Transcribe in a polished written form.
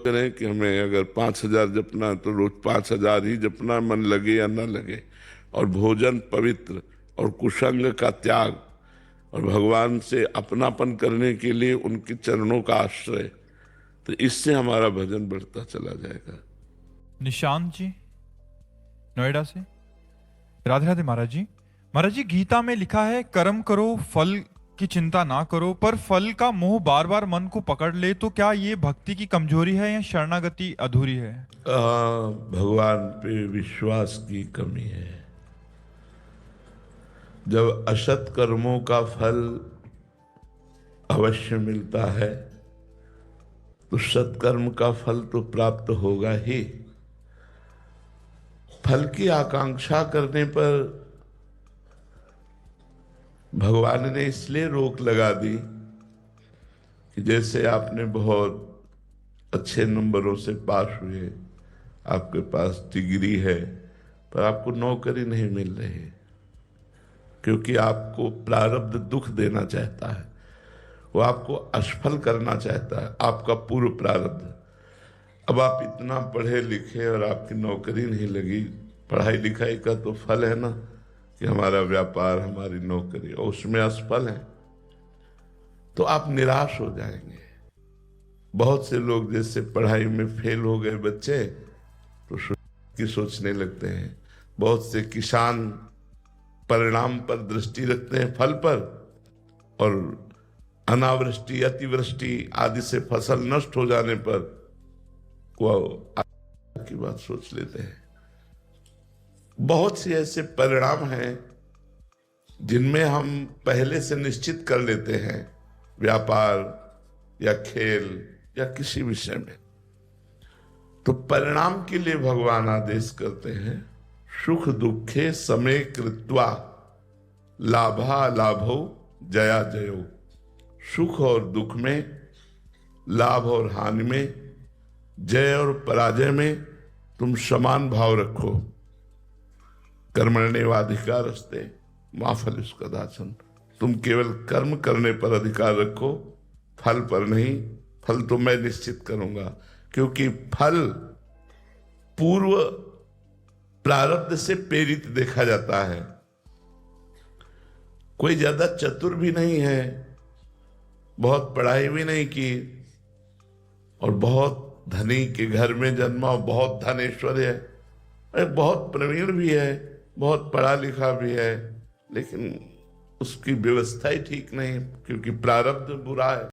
करें कि हमें अगर 5,000 जपना तो रोज 5,000 ही जपना, मन लगे या न लगे। और भोजन पवित्र और कुसंग का त्याग और भगवान से अपनापन करने के लिए उनके चरणों का आश्रय, तो इससे हमारा भजन बढ़ता चला जाएगा। निशांत जी नोएडा से। राधे राधे महाराज जी। महाराज जी, गीता में लिखा है कर्म करो फल की चिंता ना करो, पर फल का मोह बार बार मन को पकड़ ले तो क्या ये भक्ति की कमजोरी है या शरणागति अधूरी है? भगवान पे विश्वास की कमी है। जब असत कर्मों का फल अवश्य मिलता है तो सत्कर्म का फल तो प्राप्त होगा ही। फल की आकांक्षा करने पर भगवान ने इसलिए रोक लगा दी कि जैसे आपने बहुत अच्छे नंबरों से पास हुए, आपके पास डिग्री है, पर आपको नौकरी नहीं मिल रही, क्योंकि आपको प्रारब्ध दुख देना चाहता है, वो आपको असफल करना चाहता है, आपका पूर्व प्रारब्ध। अब आप इतना पढ़े लिखे और आपकी नौकरी नहीं लगी, पढ़ाई लिखाई का तो फल है ना कि हमारा व्यापार, हमारी नौकरी, और उसमें असफल है तो आप निराश हो जाएंगे। बहुत से लोग जैसे पढ़ाई में फेल हो गए बच्चे तो की सोचने लगते हैं। बहुत से किसान परिणाम पर दृष्टि रखते हैं, फल पर, और अनावृष्टि अतिवृष्टि आदि से फसल नष्ट हो जाने पर वो की बात सोच लेते हैं। बहुत से ऐसे परिणाम हैं जिनमें हम पहले से निश्चित कर लेते हैं, व्यापार या खेल या किसी विषय में, तो परिणाम के लिए भगवान आदेश करते हैं सुख दुखे समय कृत्वा लाभा लाभो जया जयो। सुख और दुख में, लाभ और हानि में, जय और पराजय में तुम समान भाव रखो। कर्मण्येवाधिकारस्ते मा फलेषु कदाचन। तुम केवल कर्म करने पर अधिकार रखो, फल पर नहीं। फल तो मैं निश्चित करूंगा, क्योंकि फल पूर्व प्रारब्ध से प्रेरित देखा जाता है। कोई ज्यादा चतुर भी नहीं है, बहुत पढ़ाई भी नहीं की, और बहुत धनी के घर में जन्मा, बहुत धनेश्वर है, बहुत प्रवीण भी है, बहुत पढ़ा लिखा भी है, लेकिन उसकी व्यवस्था ही ठीक नहीं, क्योंकि प्रारब्ध बुरा है।